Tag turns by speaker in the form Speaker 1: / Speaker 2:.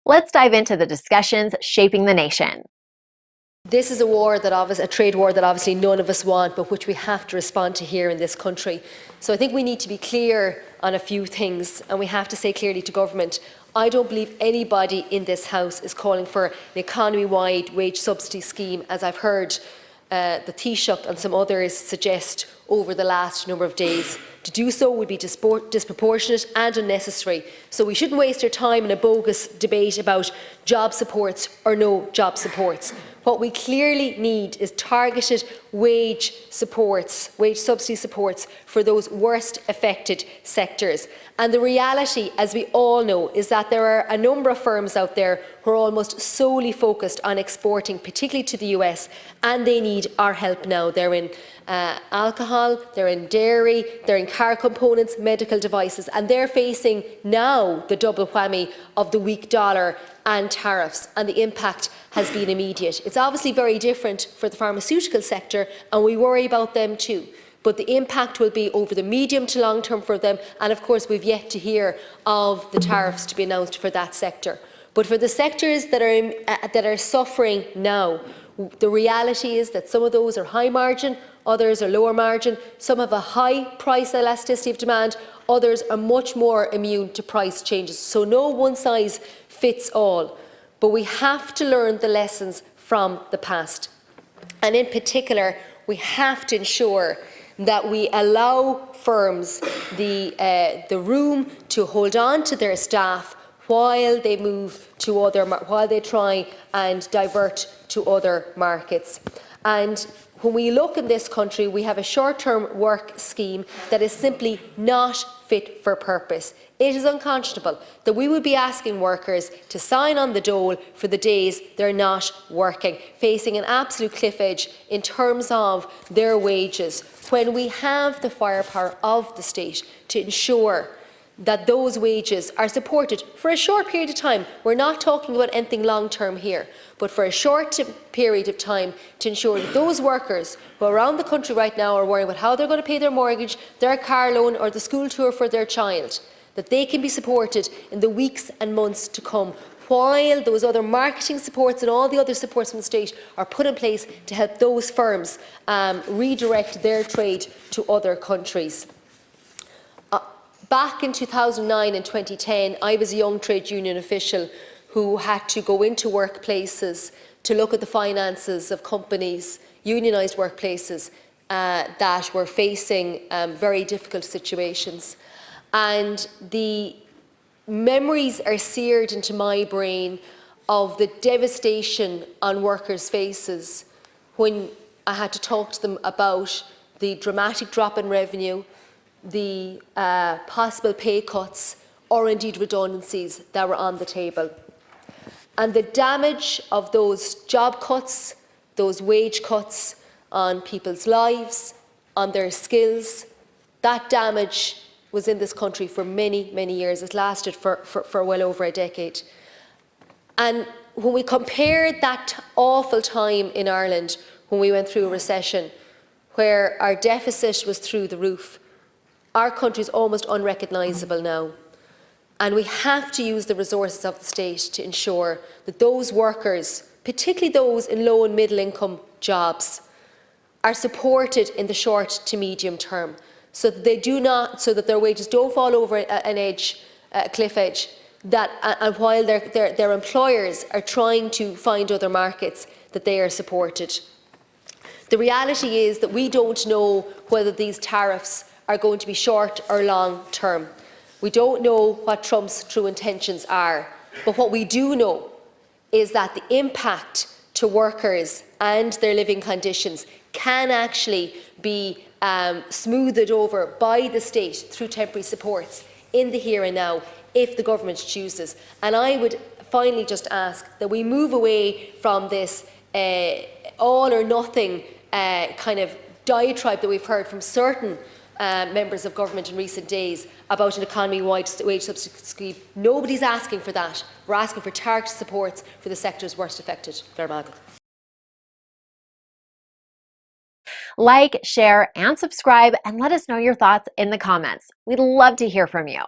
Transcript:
Speaker 1: Let's dive into the discussions shaping the nation.
Speaker 2: This is a trade war that obviously none of us want, but which we have to respond to here in this country. So I think we need to be clear on a few things, and we have to say clearly to government, I don't believe anybody in this House is calling for an economy-wide wage subsidy scheme, as I've heard the Taoiseach and some others suggest over the last number of days. To do so would be disproportionate and unnecessary. So we shouldn't waste our time in a bogus debate about job supports or no job supports. What we clearly need is targeted wage subsidy supports for those worst affected sectors. And the reality, as we all know, is that there are a number of firms out there who are almost solely focused on exporting, particularly to the US, and they need our help now. They're in alcohol, they're in dairy, they're in car components, medical devices, and they're facing now the double whammy of the weak dollar and tariffs, and the impact has been immediate. It's obviously very different for the pharmaceutical sector, and we worry about them too. But the impact will be over the medium to long term for them, and of course we've yet to hear of the tariffs to be announced for that sector. But for the sectors that are suffering now, the reality is that some of those are high margin, others are lower margin, some have a high price elasticity of demand, others are much more immune to price changes. So no one size fits all, but we have to learn the lessons from the past. And in particular, we have to ensure that we allow firms the room to hold on to their staff while they while they try and divert to other markets. And when we look in this country, we have a short-term work scheme that is simply not fit for purpose. It is unconscionable that we would be asking workers to sign on the dole for the days they're not working, facing an absolute cliff edge in terms of their wages, when we have the firepower of the state to ensure that those wages are supported for a short period of time. We're not talking about anything long-term here, but for a short period of time to ensure that those workers who are around the country right now are worrying about how they're going to pay their mortgage, their car loan or the school tour for their child, that they can be supported in the weeks and months to come, while those other marketing supports and all the other supports from the state are put in place to help those firms redirect their trade to other countries. Back in 2009 and 2010, I was a young trade union official who had to go into workplaces to look at the finances of companies, unionised workplaces, that were facing very difficult situations. And the memories are seared into my brain of the devastation on workers' faces when I had to talk to them about the dramatic drop in revenue, the possible pay cuts or indeed redundancies that were on the table. And the damage of those job cuts, those wage cuts on people's lives, on their skills, that damage was in this country for many, many years. It lasted for well over a decade. And when we compared that awful time in Ireland when we went through a recession where our deficit was through the roof, our country is almost unrecognisable now. And we have to use the resources of the state to ensure that those workers, particularly those in low and middle income jobs, are supported in the short to medium term, so that so that their wages don't fall over a cliff edge, and while their employers are trying to find other markets, that they are supported. The reality is that we don't know whether these tariffs are going to be short or long term. We don't know what Trump's true intentions are, but what we do know is that the impact to workers and their living conditions can actually be smoothed over by the state through temporary supports in the here and now if the government chooses. And I would finally just ask that we move away from this all or nothing kind of diatribe that we've heard from certain members of government in recent days about an economy-wide wage subsidy scheme. Nobody's asking for that. We're asking for targeted supports for the sectors worst affected.
Speaker 1: Like, share, and subscribe, and let us know your thoughts in the comments. We'd love to hear from you.